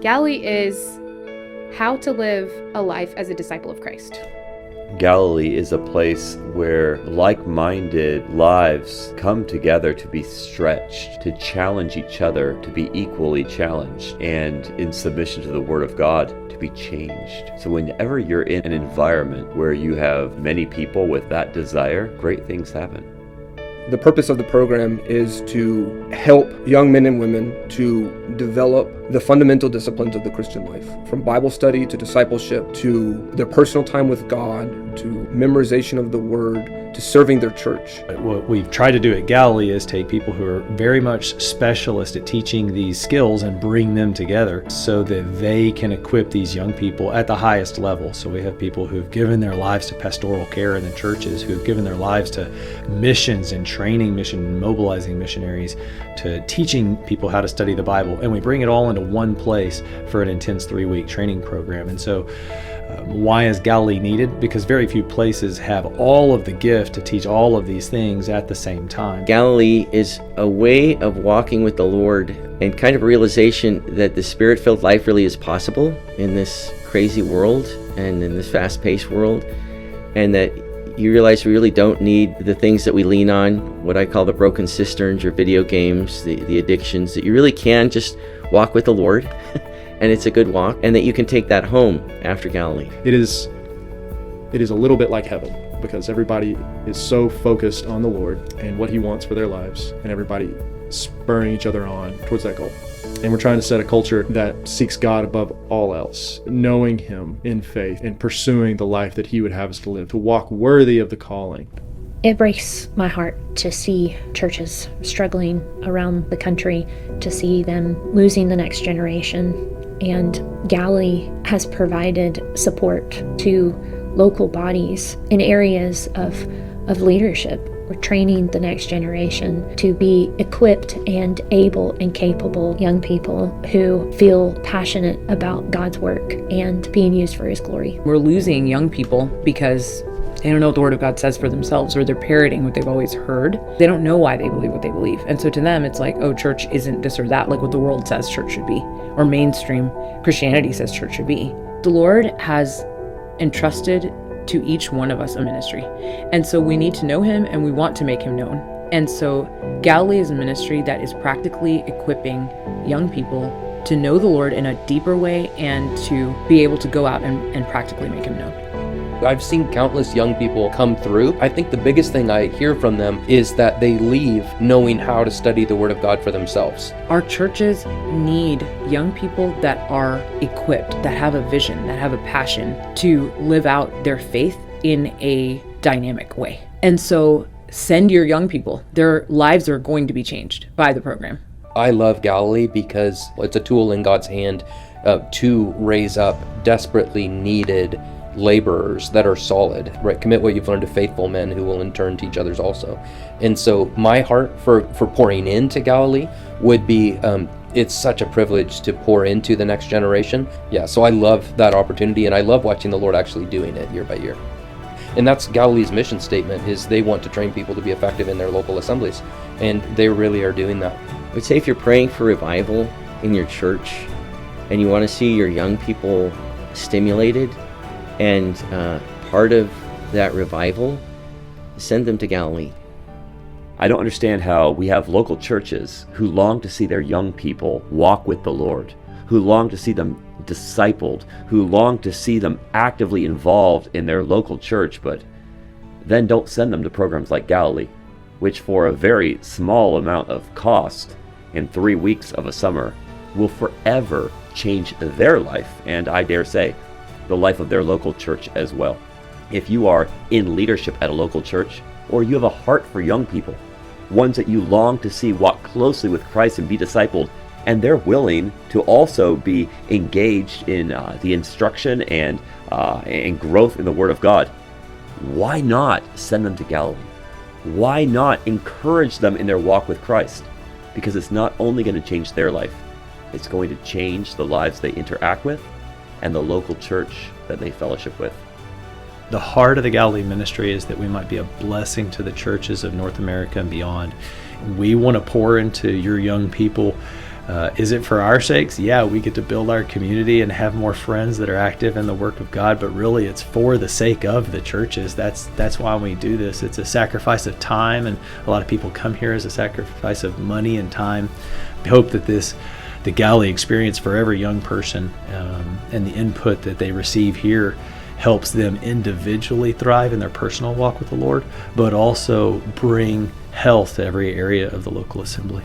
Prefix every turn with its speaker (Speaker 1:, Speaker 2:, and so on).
Speaker 1: Galilee is how to live a life as a disciple of Christ.
Speaker 2: Galilee is a place where like-minded lives come together to be stretched, to challenge each other, to be equally challenged, and in submission to the Word of God, to be changed. So whenever you're in an environment where you have many people with that desire, great things happen.
Speaker 3: The purpose of the program is to help young men and women to develop the fundamental disciplines of the Christian life, from Bible study to discipleship to their personal time with God to memorization of the Word to serving their church.
Speaker 4: What we've tried to do at Galilee is take people who are very much specialist at teaching these skills and bring them together so that they can equip these young people at the highest level. So we have people who've given their lives to pastoral care in the churches, who've given their lives to missions and training mobilizing missionaries, to teaching people how to study the Bible. And we bring it all into one place for an intense 3-week training program. And so why is Galilee needed? Because very few places have all of the gift to teach all of these things at the same time.
Speaker 5: Galilee is a way of walking with the Lord and kind of a realization that the Spirit-filled life really is possible in this crazy world and in this fast-paced world, and that you realize we really don't need the things that we lean on, what I call the broken cisterns or video games, the addictions, that you really can just walk with the Lord and it's a good walk, and that you can take that home after Galilee.
Speaker 6: It is a little bit like heaven, because everybody is so focused on the Lord and what He wants for their lives, and everybody spurring each other on towards that goal. And we're trying to set a culture that seeks God above all else, knowing Him in faith and pursuing the life that He would have us to live, to walk worthy of the calling.
Speaker 7: It breaks my heart to see churches struggling around the country, to see them losing the next generation. And Galilee has provided support to local bodies in areas of leadership. We're training the next generation to be equipped and able and capable young people who feel passionate about God's work and being used for His glory.
Speaker 8: We're losing young people because they don't know what the Word of God says for themselves, or they're parroting what they've always heard. They don't know why they believe what they believe. And so to them, it's like, oh, church isn't this or that, like what the world says church should be, or mainstream Christianity says church should be. The Lord has entrusted to each one of us a ministry. And so we need to know Him, and we want to make Him known. And so Galilee is a ministry that is practically equipping young people to know the Lord in a deeper way and to be able to go out and practically make Him known.
Speaker 9: I've seen countless young people come through. I think the biggest thing I hear from them is that they leave knowing how to study the Word of God for themselves.
Speaker 8: Our churches need young people that are equipped, that have a vision, that have a passion to live out their faith in a dynamic way. And so send your young people. Their lives are going to be changed by the program.
Speaker 9: I love Galilee because it's a tool in God's hand to raise up desperately needed laborers that are solid, right? Commit what you've learned to faithful men who will in turn teach others also. And so my heart for pouring into Galilee would be, it's such a privilege to pour into the next generation. Yeah, so I love that opportunity, and I love watching the Lord actually doing it year by year. And that's Galilee's mission statement, is they want to train people to be effective in their local assemblies, and they really are doing that.
Speaker 5: I would say if you're praying for revival in your church and you want to see your young people stimulated, and part of that revival, send them to Galilee.
Speaker 2: I don't understand how we have local churches who long to see their young people walk with the Lord, who long to see them discipled, who long to see them actively involved in their local church, but then don't send them to programs like Galilee, which for a very small amount of cost in 3 weeks of a summer will forever change their life, and I dare say, the life of their local church as well. If you are in leadership at a local church, or you have a heart for young people, ones that you long to see walk closely with Christ and be discipled, and they're willing to also be engaged in the instruction and growth in the Word of God, why not send them to Galilee? Why not encourage them in their walk with Christ? Because it's not only going to change their life, it's going to change the lives they interact with and the local church that they fellowship with.
Speaker 4: The heart of the Galilee ministry is that we might be a blessing to the churches of North America and beyond. We want to pour into your young people Is it for our sakes? Yeah, we get to build our community and have more friends that are active in the work of God, but really it's for the sake of the churches. That's why we do this. It's a sacrifice of time, and a lot of people come here as a sacrifice of money and time. We hope that the Galilee experience for every young person and the input that they receive here helps them individually thrive in their personal walk with the Lord, but also bring health to every area of the local assembly.